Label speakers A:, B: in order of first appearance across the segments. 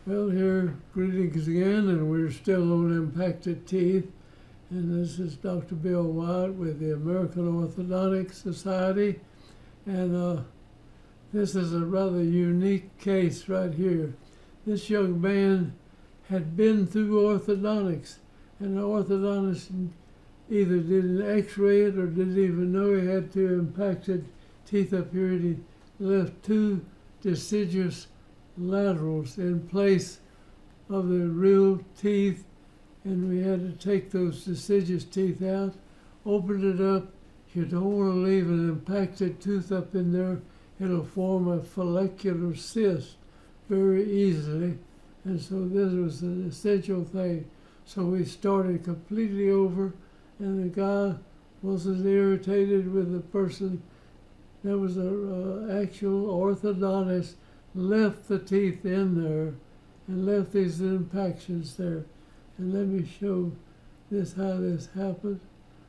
A: Well, here, greetings again, and we're still on impacted teeth. And this is Dr. Bill Wyatt with the American Orthodontic Society. And this is a rather unique case right here. This young man had been through orthodontics, and the orthodontist either didn't x-ray it or didn't even know he had two impacted teeth up here, and he left two deciduous laterals in place of the real teeth, and we had to take those deciduous teeth out, open it up. You don't want to leave an impacted tooth up in there. It'll form a follicular cyst very easily, and so this was an essential thing. So we started completely over, and the guy wasn't irritated with the person. There was an actual orthodontist left the teeth in there and left these impactions there. And let me show this how this happened.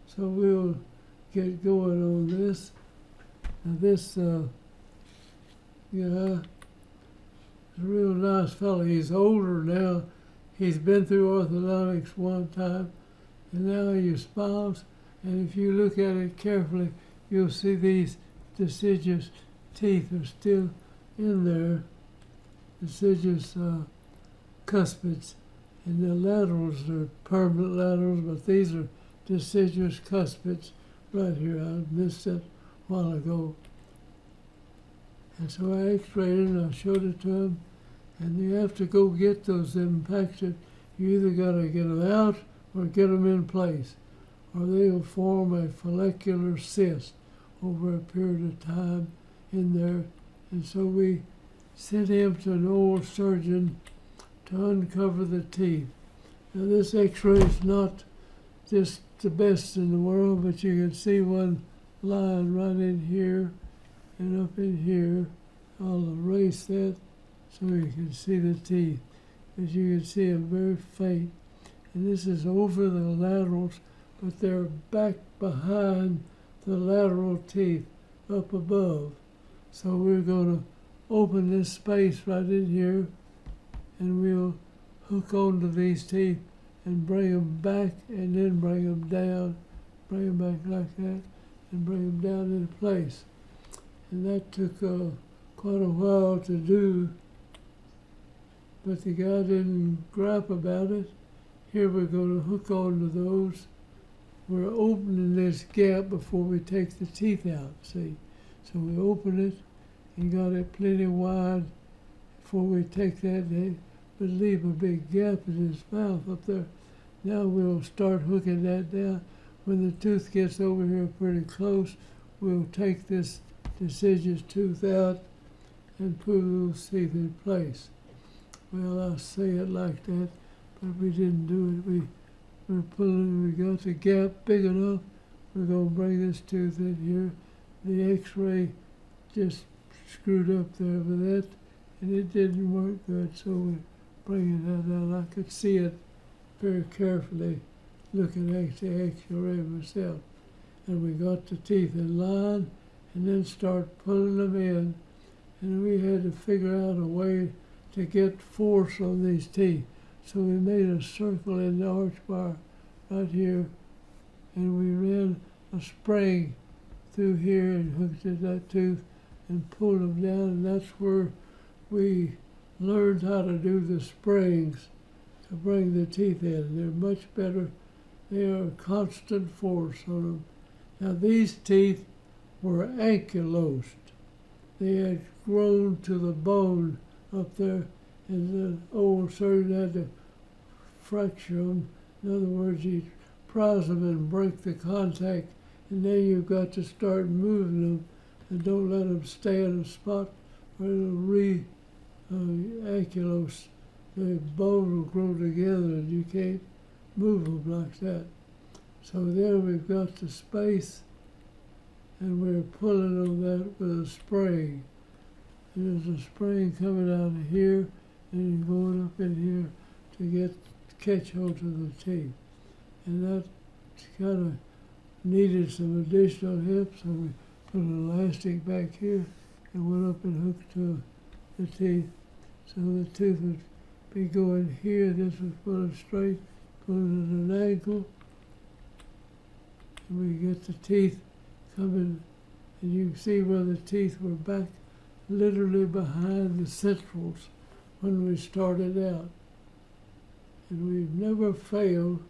A: So we'll get going on this. Now this is a real nice fellow. He's older now. He's been through orthodontics one time, and now he smiles. And if you look at it carefully, you'll see these deciduous teeth are still in there, deciduous cuspids, and the laterals are permanent laterals, but these are deciduous cuspids right here. I missed it a while ago. And so I x-rayed it and I showed it to him, and you have to go get those impacted. You either got to get them out or get them in place, or they'll form a follicular cyst over a period of time in there. And so we sent him to an oral surgeon to uncover the teeth. Now this x-ray is not just the best in the world, but you can see one line right in here and up in here. I'll erase that so you can see the teeth. As you can see, I'm very faint. And this is over the laterals, but they're back behind the lateral teeth up above. So we're going to open this space right in here, and we'll hook onto these teeth and bring them back, and then bring them down, bring them back like that, and bring them down into place. And that took quite a while to do, but the guy didn't gripe about it. Here we're going to hook onto those. We're opening this gap before we take the teeth out, see? So we open it and got it plenty wide before we take that in, but leave a big gap in his mouth up there. Now we'll start hooking that down. When the tooth gets over here pretty close, we'll take this deciduous tooth out and put those teeth in place. Well, I say it like that, but we didn't do it. We're pulling, we got the gap big enough. We're going to bring this tooth in here. The x-ray just screwed up there with that, and it didn't work good, so we're bringing that out. I could see it very carefully looking at the x-ray myself. And we got the teeth in line and then start pulling them in. And we had to figure out a way to get force on these teeth. So we made a circle in the arch bar right here, and we ran a spring through here and hooked at that tooth and pulled them down, and that's where we learned how to do the springs to bring the teeth in. They're much better. They are a constant force on them. Now these teeth were ankylosed. They had grown to the bone up there, and the old surgeon had to fracture them. In other words, you prise them and break the contact, and then you've got to start moving them, and don't let them stay in a spot where it'll ankylose. The bone will grow together, and you can't move them like that. So then we've got the space, and we're pulling on that with a spring. And there's a spring coming out of here and going up in here to catch hold of the teeth. And that kind of needed some additional help, so we put an elastic back here and went up and hooked to the teeth, so the tooth would be going here. This was pulling straight, pulling at an angle. And we get the teeth coming, and you can see where the teeth were back, literally behind the centrals when we started out. And we've never failed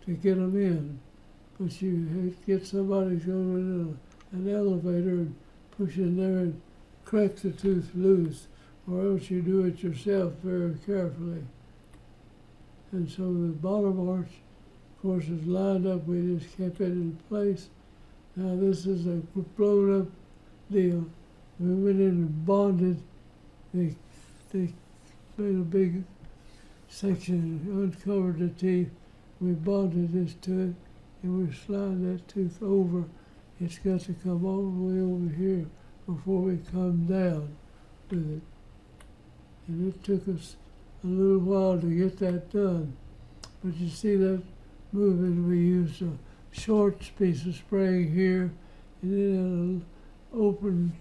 A: to get them in. But you get somebody going in an elevator and push in there and crack the tooth loose, or else you do it yourself very carefully. And so the bottom arch, of course, is lined up. We just kept it in place. Now this is a blown up deal. We went in and bonded. They made a big section, uncovered the teeth. We bonded this to it, and we slide that tooth over. It's got to come all the way over here before we come down with it. And it took us a little while to get that done. But you see that moving, we used a short piece of spraying here, and then open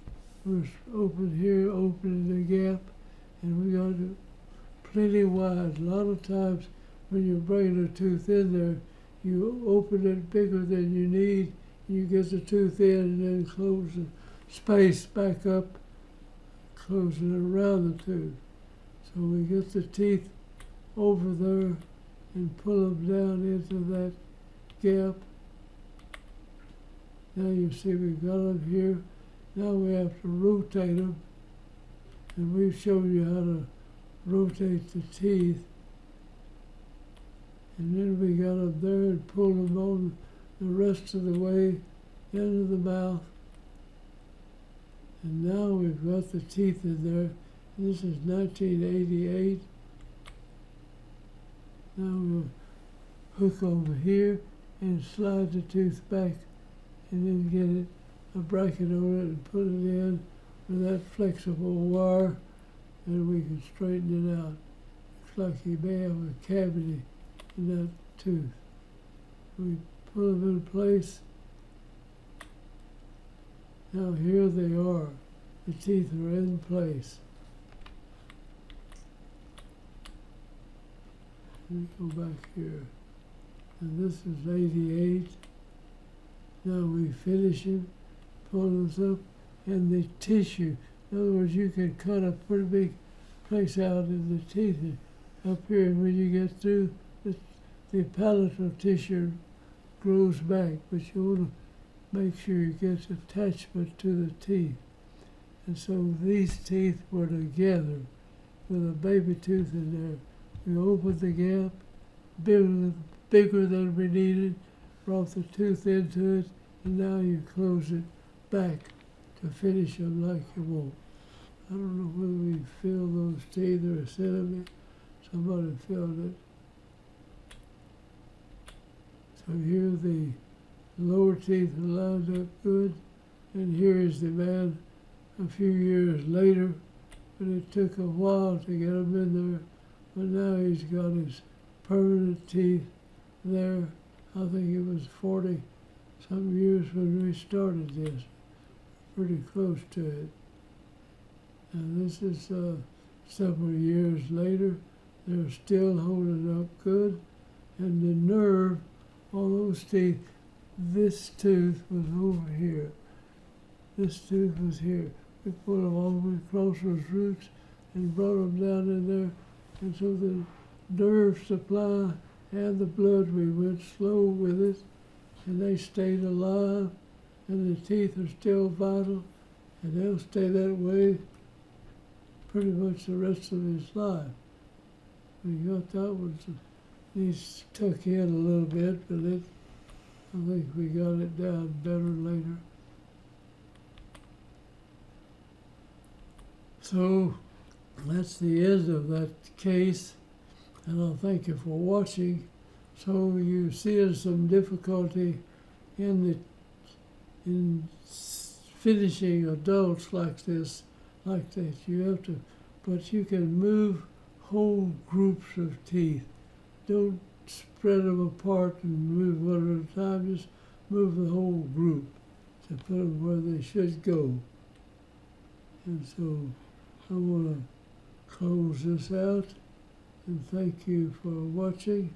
A: here, opening the gap, and we got it plenty wide. A lot of times when you bring the tooth in there, you open it bigger than you need, and you get the tooth in and then close the space back up, closing it around the tooth. So we get the teeth over there and pull them down into that gap. Now you see we've got them here. Now we have to rotate them, and we've shown you how to rotate the teeth. And then we got them there and pull them on the rest of the way into the mouth. And now we've got the teeth in there. This is 1988. Now we'll hook over here and slide the tooth back, and then get it a bracket on it and put it in with that flexible wire, and we can straighten it out. Looks like you may have a cavity in that tooth. We put them in place. Now here they are. The teeth are in place. Let me go back here. And this is 88. Now we finish it, pull this up, and the tissue. In other words, you can cut a pretty big place out in the teeth up here, and when you get through, the palatal tissue grows back, but you want to make sure you get attachment to the teeth. And so these teeth were together with a baby tooth in there. We opened the gap, bigger than we needed, brought the tooth into it, and now you close it back to finish them like you want. I don't know whether we filled those teeth or sent them. Somebody filled it. So here the lower teeth are lined up good, and here is the man a few years later, but it took a while to get him in there, but now he's got his permanent teeth there. I think it was 40-some years when we started this, pretty close to it. And this is several years later. They're still holding up good, and the nerve on those teeth, this tooth was over here. This tooth was here. We put them all the way across those roots and brought them down in there. And so the nerve supply and the blood, we went slow with it, and they stayed alive, and the teeth are still vital, and they'll stay that way pretty much the rest of his life. We got that one, needs to tuck in a little bit, but I think we got it down better later. So that's the end of that case, and I'll thank you for watching. So you see some difficulty in finishing adults like this. You have to, but you can move whole groups of teeth. Don't spread them apart and move one at a time. Just move the whole group to put them where they should go. And so I want to close this out and thank you for watching.